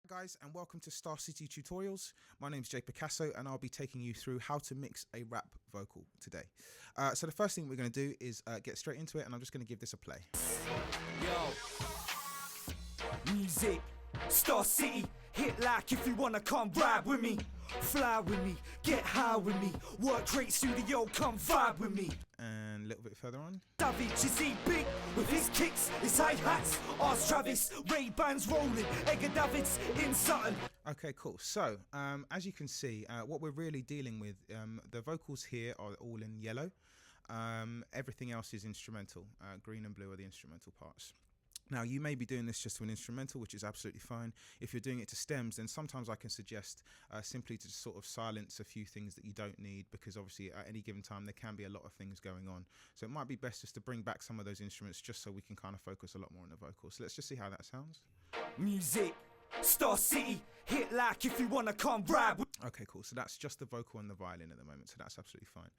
Guys, and welcome to Starcity Tutorials. My name's Jay Picasso and I'll be taking you through how to mix a rap vocal today. So the first thing we're going to do is get straight into it, and I'm just going to give this a play. Yo, music, Starcity, hit like if you wanna come ride with me. Fly with me, get high with me, work great studio, come vibe with me. And a little bit further on. David, you see big with his kicks, his hi-hats, Ars Travis, Ray-Bans rolling, Edgar Davids in Sutton. Okay, cool. So, as you can see, what we're really dealing with, the vocals here are all in yellow. Everything else is instrumental. Green and blue are the instrumental parts. Now, you may be doing this just to an instrumental, which is absolutely fine. If you're doing it to stems, then sometimes I can suggest simply to just sort of silence a few things that you don't need, because obviously at any given time there can be a lot of things going on. So it might be best just to bring back some of those instruments just so we can kind of focus a lot more on the vocals. So let's just see how that sounds. Music, Starcity, hit like if you wanna come ride with. Okay, cool. So that's just the vocal and the violin at the moment, so that's absolutely fine.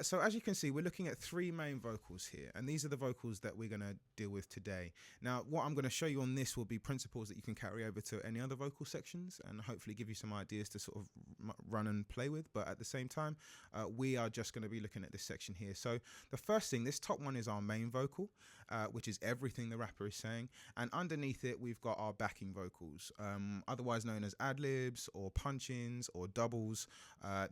So as you can see, we're looking at three main vocals here, and these are the vocals that we're going to deal with today. Now, what I'm going to show you on this will be principles that you can carry over to any other vocal sections and hopefully give you some ideas to sort of run and play with. But at the same time, we are just going to be looking at this section here. So the first thing, this top one is our main vocal, which is everything the rapper is saying. And underneath it, we've got our backing vocals, otherwise known as ad-libs or punch-ins or doubles.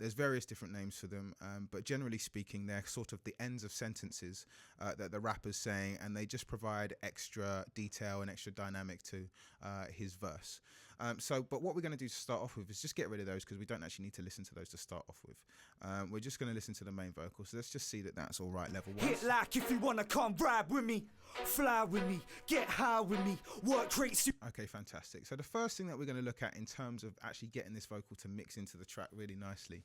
There's various different names for them, but generally speaking, they're sort of the ends of sentences that the rapper's saying, and they just provide extra detail and extra dynamic to his verse. But what we're going to do to start off with is just get rid of those, because we don't actually need to listen to those to start off with. We're just going to listen to the main vocal, so let's just see that that's all right level one. Hit like if you wanna come ride with me, fly with me, get high with me, work great. Okay, fantastic. So the first thing that we're going to look at in terms of actually getting this vocal to mix into the track really nicely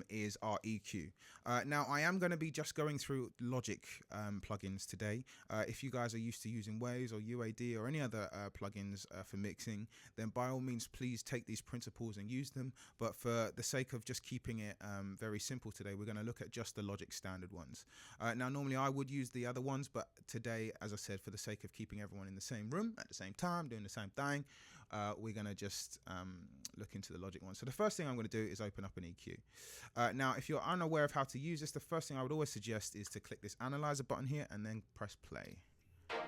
is our EQ. Now, I am going to be just going through Logic plugins today. If you guys are used to using Waves or UAD or any other plugins for mixing, then by all means, please take these principles and use them. But for the sake of just keeping it very simple today, we're going to look at just the Logic standard ones. Now, normally I would use the other ones, but today, as I said, for the sake of keeping everyone in the same room at the same time, doing the same thing, we're going to just look into the Logic one. So the first thing I'm going to do is open up an EQ. Now, if you're unaware of how to use this, the first thing I would always suggest is to click this analyzer button here and then press play.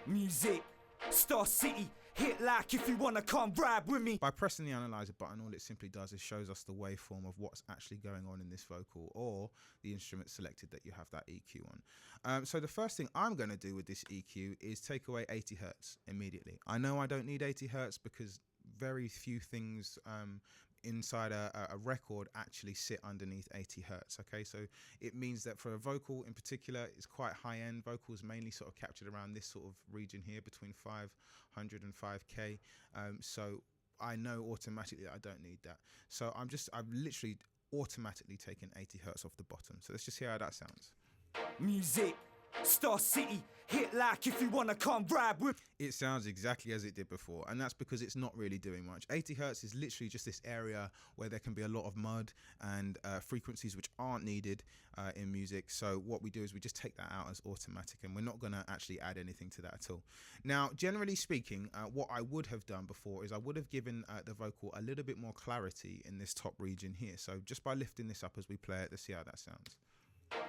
Music, Starcity, hit like if you wanna come ride with me. By pressing the analyzer button, all it simply does is shows us the waveform of what's actually going on in this vocal, or the instrument selected that you have that EQ on. So the first thing I'm going to do with this EQ is take away 80 hertz immediately. I know I don't need 80 hertz because very few things inside a record actually sit underneath 80 hertz. Okay, so it means that for a vocal in particular, it's quite high-end. Vocals mainly sort of captured around this sort of region here between 500 and 5k. So I know automatically that I don't need that. So I've literally automatically taken 80 hertz off the bottom. So let's just hear how that sounds. Music, Starcity, hit like if you wanna come ride with. It sounds exactly as it did before, and that's because it's not really doing much. 80 hertz is literally just this area where there can be a lot of mud and frequencies which aren't needed in music. So what we do is we just take that out as automatic, and we're not going to actually add anything to that at all. Now, generally speaking, what I would have done before is I would have given the vocal a little bit more clarity in this top region here. So just by lifting this up as we play it, let's see how that sounds.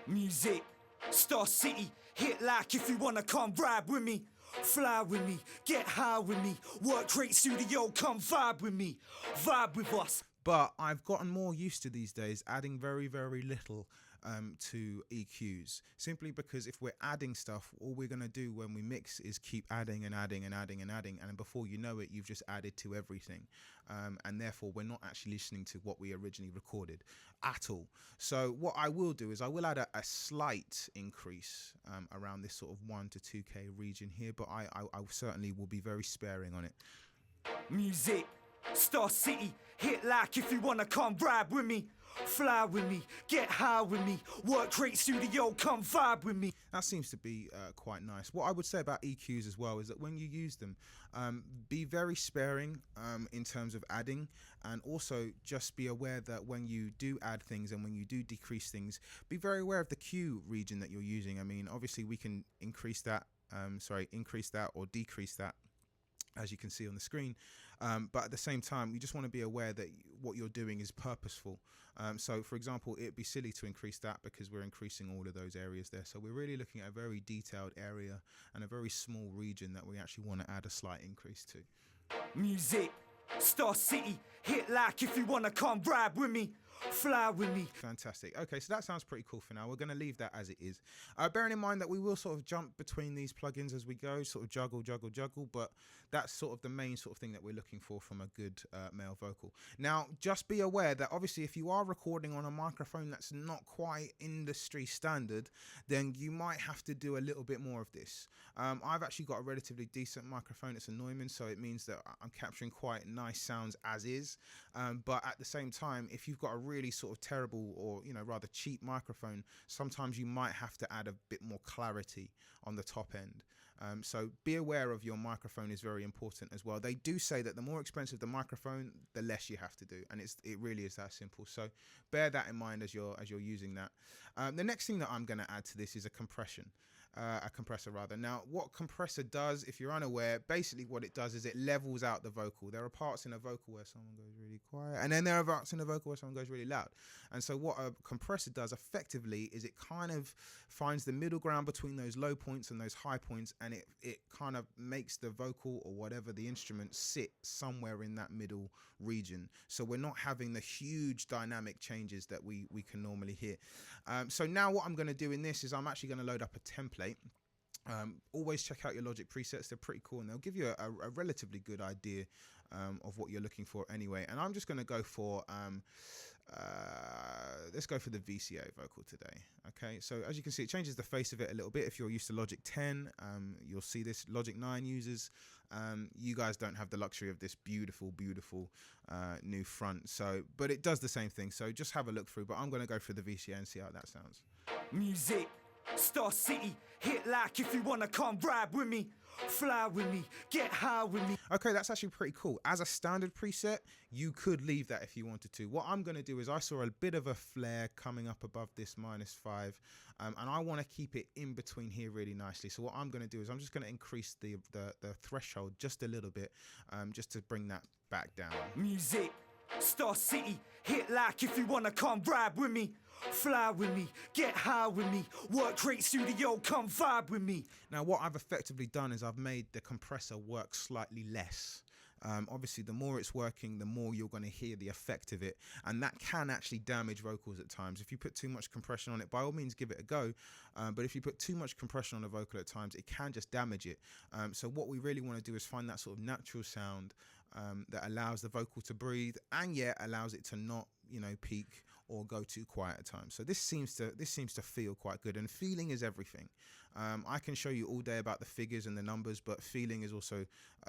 Music, Starcity, hit like if you wanna come ride with me, fly with me, get high with me, work great studio, come vibe with me, vibe with us. But I've gotten more used to these days adding very, very little to EQs, simply because if we're adding stuff, all we're going to do when we mix is keep adding and adding and adding and adding, and before you know it, you've just added to everything, and therefore we're not actually listening to what we originally recorded at all. So what I will do is I will add a slight increase around this sort of 1 to 2k region here, but I certainly will be very sparing on it. Music, Starcity, hit like if you wanna come ride with me, fly with me, get high with me, work great studio, come vibe with me. That seems to be quite nice. What I would say about EQs as well is that when you use them, be very sparing in terms of adding, and also just be aware that when you do add things and when you do decrease things, be very aware of the Q region that you're using. I mean, obviously we can increase that or decrease that as you can see on the screen. But at the same time, you just want to be aware that what you're doing is purposeful. So for example, it'd be silly to increase that because we're increasing all of those areas there. So we're really looking at a very detailed area and a very small region that we actually want to add a slight increase to. Music, Starcity, hit like if you wanna come ride with me, fly with me. Fantastic. Okay, so that sounds pretty cool for now. We're going to leave that as it is. Bearing in mind that we will sort of jump between these plugins as we go, sort of juggle, but that's sort of the main sort of thing that we're looking for from a good male vocal. Now, just be aware that obviously if you are recording on a microphone that's not quite industry standard, then you might have to do a little bit more of this. I've actually got a relatively decent microphone. It's a Neumann, so it means that I'm capturing quite nice sounds as is. But at the same time, if you've got a really sort of terrible or rather cheap microphone, sometimes you might have to add a bit more clarity on the top end. So be aware of your microphone is very important as well. They do say that the more expensive the microphone, the less you have to do, and it really is that simple. So bear that in mind as you're using that. The next thing that I'm going to add to this is a compressor rather. Now, what compressor does, if you're unaware, basically what it does is it levels out the vocal. There are parts in a vocal where someone goes really quiet, and then there are parts in a vocal where someone goes really loud. And so what a compressor does effectively is it kind of finds the middle ground between those low points and those high points, and it kind of makes the vocal or whatever the instrument sit somewhere in that middle region. So we're not having the huge dynamic changes that we can normally hear. So now what I'm going to do in this is I'm actually going to load up a template. Always check out your Logic presets. They're pretty cool and they'll give you a relatively good idea of what you're looking for anyway. And I'm just going to go for let's go for the VCA vocal today. Okay, so as you can see, it changes the face of it a little bit. If you're used to Logic 10, you'll see this. Logic 9 users, you guys don't have the luxury of this beautiful new front, so but it does the same thing, so just have a look through. But I'm going to go for the VCA and see how that sounds. Music, Starcity, hit like if you wanna come ride with me, fly with me, get high with me. Okay, that's actually pretty cool. As a standard preset, you could leave that if you wanted to. What I'm going to do is I saw a bit of a flare coming up above this -5, and I want to keep it in between here really nicely. So what I'm going to do is I'm just going to increase the threshold just a little bit, just to bring that back down. Music, Starcity, hit like if you wanna come ride with me, fly with me, get high with me, work rate studio, come vibe with me. Now what I've effectively done is I've made the compressor work slightly less. Obviously the more it's working, the more you're going to hear the effect of it, and that can actually damage vocals at times. If you put too much compression on it, by all means give it a go, but if you put too much compression on a vocal at times, it can just damage it. So what we really want to do is find that sort of natural sound that allows the vocal to breathe and yet allows it to not peak or go too quiet at times. So this seems to feel quite good, and feeling is everything. I can show you all day about the figures and the numbers, but feeling is also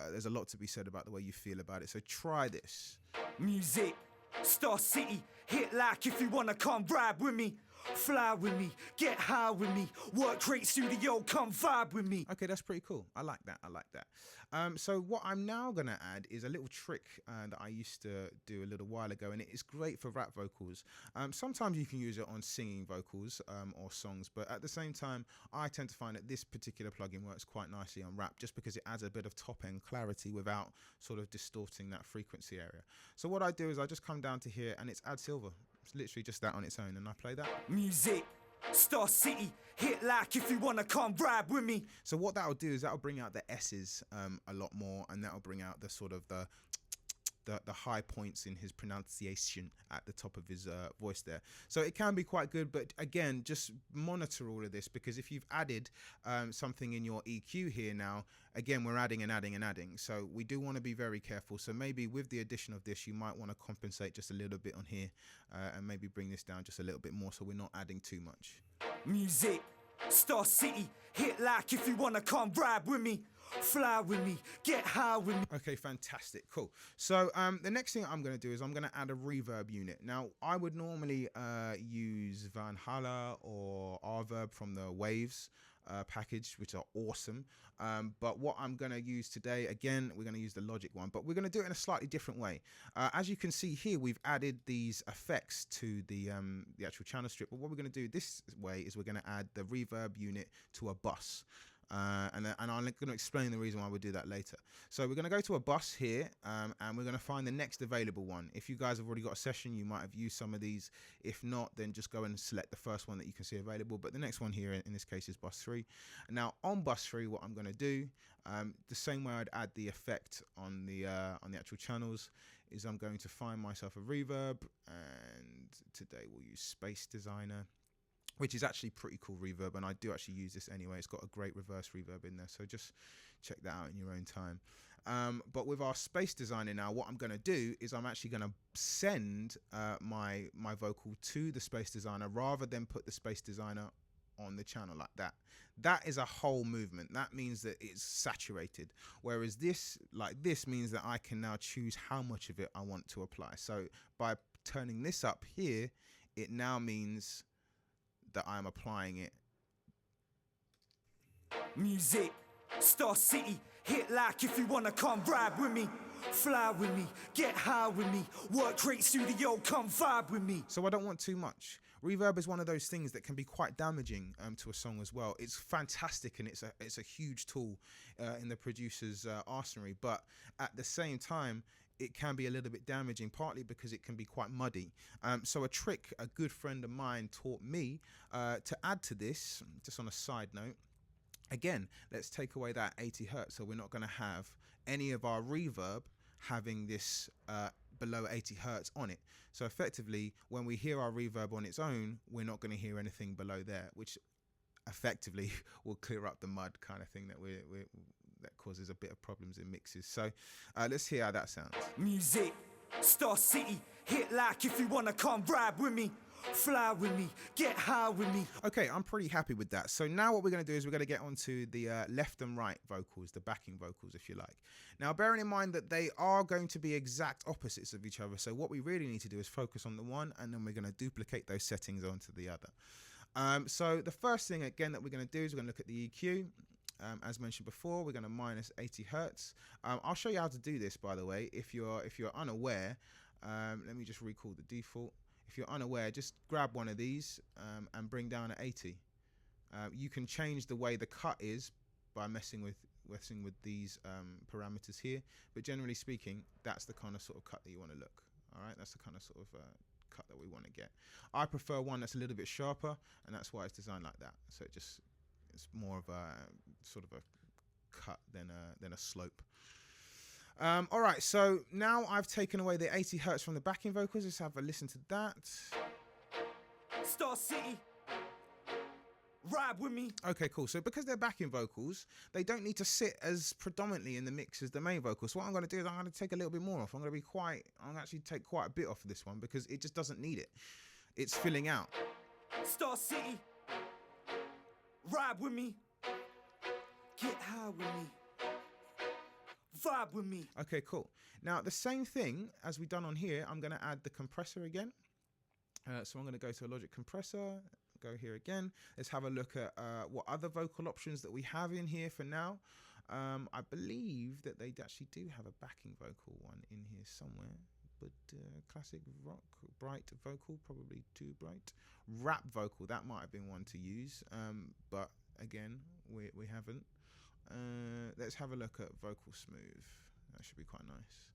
there's a lot to be said about the way you feel about it. So try this. Music, Starcity, hit like if you wanna come ride with me, fly with me, get high with me, work rate studio, come vibe with me. Okay, that's pretty cool. I like that. So what I'm now going to add is a little trick that I used to do a little while ago, and it is great for rap vocals. Sometimes you can use it on singing vocals or songs, but at the same time, I tend to find that this particular plugin works quite nicely on rap just because it adds a bit of top-end clarity without sort of distorting that frequency area. So what I do is I just come down to here, and it's Add Silver. It's literally just that on its own, and I play that. Music, Starcity, hit like if you wanna come ride with me. So what that'll do is that'll bring out the S's a lot more, and that'll bring out the sort of the high points in his pronunciation at the top of his voice there. So it can be quite good, but again, just monitor all of this, because if you've added something in your EQ here now, again, we're adding and adding and adding. So we do want to be very careful. So maybe with the addition of this, you might want to compensate just a little bit on here and maybe bring this down just a little bit more so we're not adding too much. Music, Starcity, hit like if you wanna come ride with me, fly with me, get high with me. Okay, fantastic, cool. So the next thing I'm going to do is I'm going to add a reverb unit. Now, I would normally use Van Halen or Reverb from the Waves package, which are awesome. But what I'm going to use today, again, we're going to use the Logic one, but we're going to do it in a slightly different way. As you can see here, we've added these effects to the actual channel strip. But what we're going to do this way is we're going to add the reverb unit to a bus. And I'm going to explain the reason why we do that later. So we're going to go to a bus here, and we're going to find the next available one. If you guys have already got a session, you might have used some of these. If not, then just go and select the first one that you can see available. But the next one here, in this case, is bus 3. Now on bus 3, what I'm going to do, the same way I'd add the effect on the actual channels, is I'm going to find myself a reverb, and today we'll use Space Designer, which is actually pretty cool reverb, and I do actually use this anyway. It's got a great reverse reverb in there, so just check that out in your own time. But with our Space Designer now, what I'm going to do is I'm actually going to send my vocal to the Space Designer rather than put the Space Designer on the channel like that. That is a whole movement. That means that it's saturated, whereas this, like this, means that I can now choose how much of it I want to apply. So by turning this up here, it now means that I'm applying it. Music, Starcity, hit like if you wanna come ride with me. Fly with me, get high with me, work rate studio, come vibe with me. So I don't want too much. Reverb is one of those things that can be quite damaging to a song as well. It's fantastic, and it's a huge tool in the producer's arsenal, but at the same time, it can be a little bit damaging, partly because it can be quite muddy. So a trick a good friend of mine taught me to add to this, just on a side note, again, let's take away that 80 hertz. So we're not going to have any of our reverb having this below 80 hertz on it. So effectively, when we hear our reverb on its own, we're not going to hear anything below there, which effectively will clear up the mud kind of thing that causes a bit of problems in mixes. So let's hear how that sounds. Music, Starcity, hit like if you wanna come ride with me. Fly with me, get high with me. Okay, I'm pretty happy with that. So now what we're going to do is we're going to get onto the left and right vocals, the backing vocals, if you like. Now, bearing in mind that they are going to be exact opposites of each other, so what we really need to do is focus on the one, and then we're going to duplicate those settings onto the other. So the first thing, again, that we're going to do is we're going to look at the EQ. As mentioned before, we're going to minus 80 hertz. I'll show you how to do this, by the way. If you're unaware, let me just recall the default. If you're unaware, just grab one of these and bring down at 80. You can change the way the cut is by messing with these parameters here, but generally speaking, that's the kind of sort of cut that you want to look. All right, that's the kind of sort of cut that we want to get. I prefer one that's a little bit sharper, and that's why it's designed like that. So it's more of a sort of a cut than a slope. All right, so now I've taken away the 80 hertz from the backing vocals. Let's have a listen to that. Starcity, ride with me. Okay, cool. So because they're backing vocals, they don't need to sit as predominantly in the mix as the main vocals. So what I'm going to do is I'm going to take a little bit more off. I'm going to actually take quite a bit off of this one because it just doesn't need it. It's filling out. Starcity, ride with me, get high with me, vibe with me. Okay, cool. Now the same thing as we done on here, I'm going to add the compressor again. So I'm going to go to a Logic compressor, go here again. Let's have a look at what other vocal options that we have in here for now. I believe that they actually do have a backing vocal one in here somewhere, but classic rock, bright vocal, probably too bright. Rap vocal, that might have been one to use, but again, we haven't. Let's have a look at vocal smooth. That should be quite nice.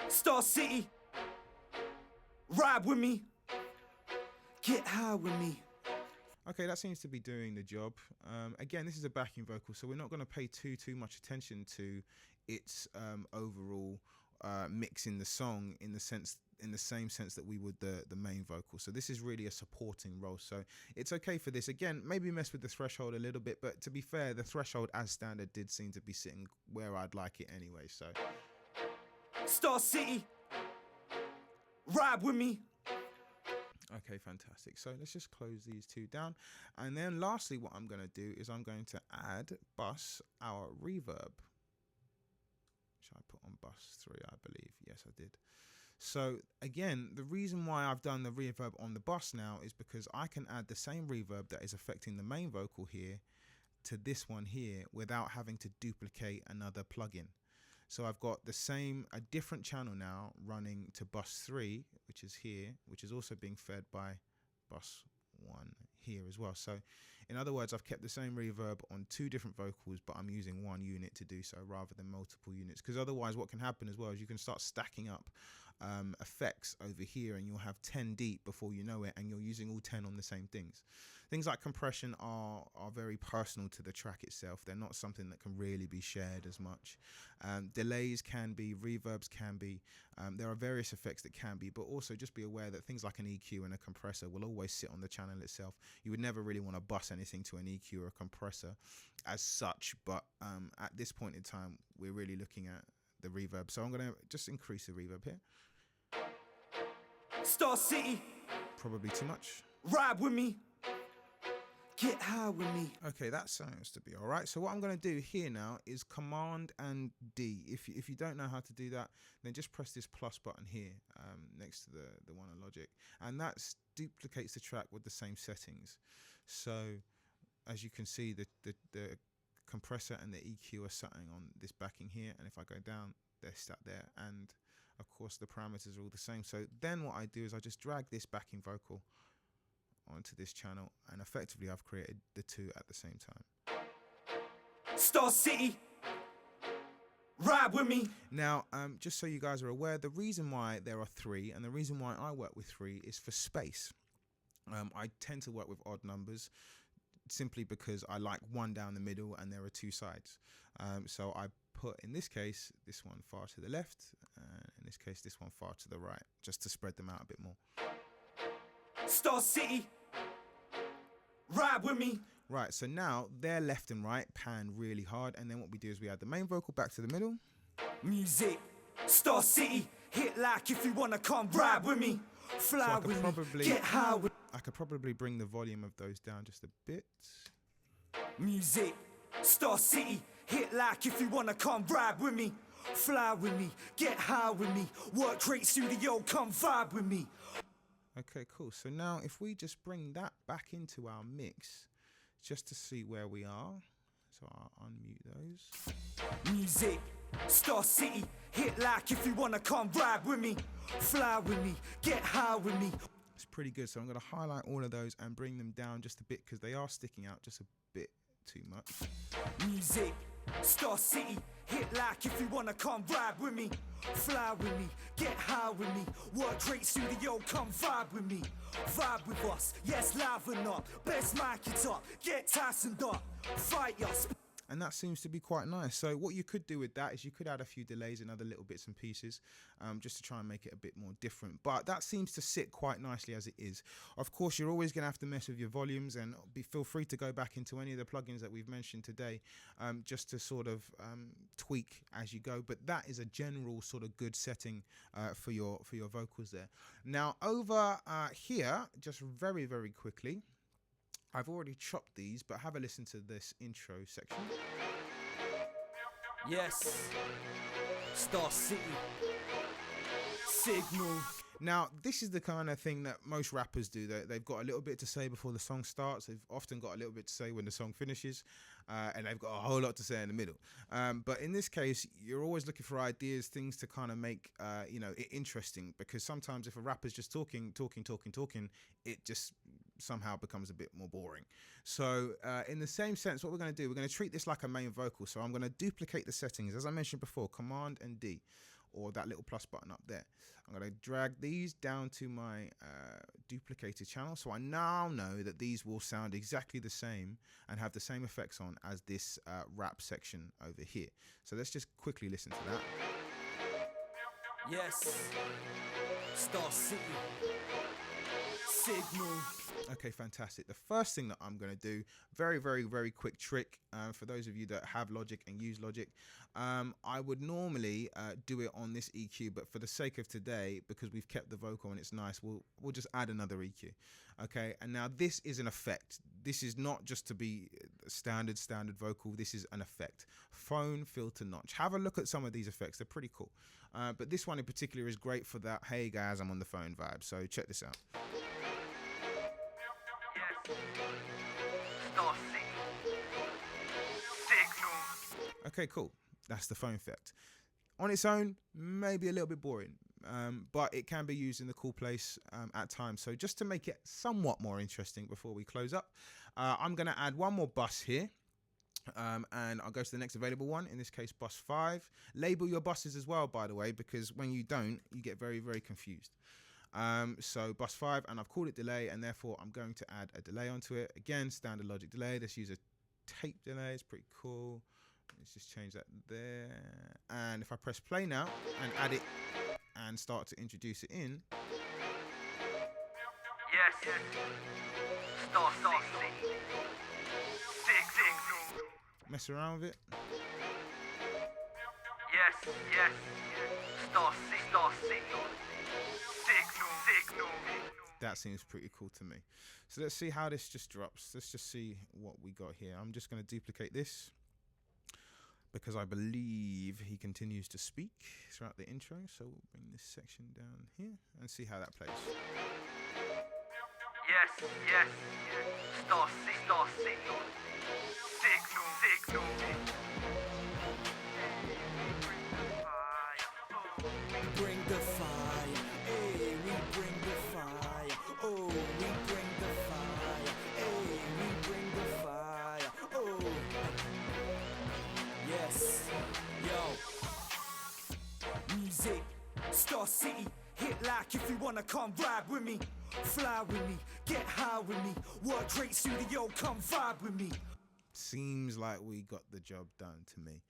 Starcity, ride with me, get high with me. Okay, that seems to be doing the job. Again, this is a backing vocal, so we're not going to pay too much attention to its overall mix in the song in the same sense that we would the main vocal. So this is really a supporting role, so it's okay for this. Again, maybe mess with the threshold a little bit, but to be fair, the threshold as standard did seem to be sitting where I'd like it anyway. So Starcity, ride with me. okay, fantastic. So let's just close these two down, and then lastly what I'm going to do is I'm going to add bus our reverb, which I put on bus 3, I believe. Yes, I did. So again, the reason why I've done the reverb on the bus now is because I can add the same reverb that is affecting the main vocal here to this one here without having to duplicate another plugin. So I've got a different channel now running to bus 3, which is here, which is also being fed by bus 1 here as well. So In other words, I've kept the same reverb on 2 different vocals, but I'm using 1 unit to do so rather than multiple units. Because otherwise what can happen as well is you can start stacking up effects over here, and you'll have 10 deep before you know it, and you're using all 10 on the same things. Things like compression are very personal to the track itself. They're not something that can really be shared as much. Delays can be, reverbs can be, there are various effects that can be, but also just be aware that things like an EQ and a compressor will always sit on the channel itself. You would never really want to bus anything to an EQ or a compressor as such, but at this point in time, we're really looking at the reverb. So I'm going to just increase the reverb here. Starcity, Probably too much. ride with me, get high with me. Okay, that sounds to be all right. So what I'm going to do here now is Command and D. If you don't know how to do that, then just press this plus button here next to the one on Logic, and that duplicates the track with the same settings. So as you can see, the compressor and the EQ are sitting on this backing here, and if I go down, they're sat there, and of course the parameters are all the same. So then what I do is I just drag this backing vocal onto this channel, and effectively I've created the 2 at the same time. Starcity, ride with me. Now, just so you guys are aware, the reason why there are 3, and the reason why I work with 3, is for space. I tend to work with odd numbers simply because I like 1 down the middle and there are 2 sides. So I put, in this case, this one far to the left, in this case this one far to the right, just to spread them out a bit more. Starcity, ride with me. Right, so now they're left and right, pan really hard, and then what we do is we add the main vocal back to the middle. Music, Starcity, hit like if you wanna come ride with me. Fly with me, get high with I could probably bring the volume of those down just a bit. music, Starcity, hit like if you wanna come ride with me. Fly with me, get high with me. Work rate studio, come vibe with me. Okay, cool. So now if we just bring that back into our mix, just to see where we are. So I'll unmute those. Music, Starcity, hit like if you wanna come ride with me. Fly with me, get high with me. It's pretty good. So I'm going to highlight all of those and bring them down just a bit because they are sticking out just a bit too much. Music, Starcity, hit like if you wanna come ride with me. Fly with me, get high with me. Work great studio, come vibe with me. Vibe with us, yes, liven up. Best mic it up, get Tysoned up. Fight us. And that seems to be quite nice. So what you could do with that is you could add a few delays and other little bits and pieces just to try and make it a bit more different. But that seems to sit quite nicely as it is. Of course, you're always going to have to mess with your volumes, and feel free to go back into any of the plugins that we've mentioned today just to sort of tweak as you go. But that is a general sort of good setting for your vocals there. Now over here, just very, very quickly, I've already chopped these, but have a listen to this intro section. Yes, Starcity, Signal. Now, this is the kind of thing that most rappers do. They've got a little bit to say before the song starts. They've often got a little bit to say when the song finishes, and they've got a whole lot to say in the middle. But in this case, you're always looking for ideas, things to kind of make it interesting, because sometimes if a rapper's just talking, it just somehow becomes a bit more boring. So in the same sense, what we're going to do, we're going to treat this like a main vocal. So I'm going to duplicate the settings, as I mentioned before, Command and D, or that little plus button up there. I'm going to drag these down to my duplicated channel, so I now know that these will sound exactly the same and have the same effects on as this rap section over here. So let's just quickly listen to that. Yes, Starcity, Signal. Okay, fantastic. The first thing that I'm going to do, very, very, very quick trick for those of you that have Logic and use Logic. I would normally do it on this EQ, but for the sake of today, because we've kept the vocal and it's nice, we'll just add another EQ. Okay, and now this is an effect. This is not just to be standard vocal. This is an effect. Phone filter notch. Have a look at some of these effects. They're pretty cool. But this one in particular is great for that, hey guys, I'm on the phone vibe. So check this out. Okay, cool. That's the phone effect. On its own, maybe a little bit boring, but it can be used in the cool place at times. So just to make it somewhat more interesting before we close up, I'm going to add one more bus here. And I'll go to the next available one, in this case bus 5. Label your buses as well, by the way, because when you don't, you get very, very confused. So bus 5, and I've called it delay, and therefore I'm going to add a delay onto it. Again, standard logic delay. Let's use a tape delay. It's pretty cool. Let's just change that there. And if I press play now and add it and start to introduce it in. Yes. Starcity. Mess around with it. Yes. Starcity. Signal. That seems pretty cool to me. So let's see how this just drops. Let's just see what we got here. I'm just going to duplicate this because I believe he continues to speak throughout the intro. So we'll bring this section down here and see how that plays. Yes. Starcity. Signal. Bring the fire, hey, we bring the fire. Oh, we bring the fire, hey, we bring the fire. Oh, yes, yo. Music, Starcity, hit like if you wanna come ride with me. Fly with me, get high with me. Work great studio, come vibe with me. Seems like we got the job done to me.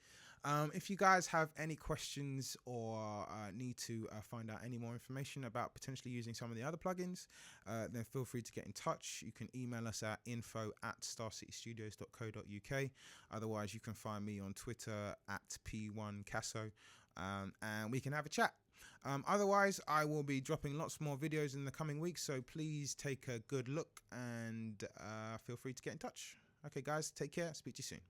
If you guys have any questions or need to find out any more information about potentially using some of the other plugins, then feel free to get in touch. You can email us at info@starcitystudios.co.uk. Otherwise, you can find me on Twitter at P1Casso, and we can have a chat. Otherwise, I will be dropping lots more videos in the coming weeks, so please take a good look and feel free to get in touch. Okay, guys, take care. Speak to you soon.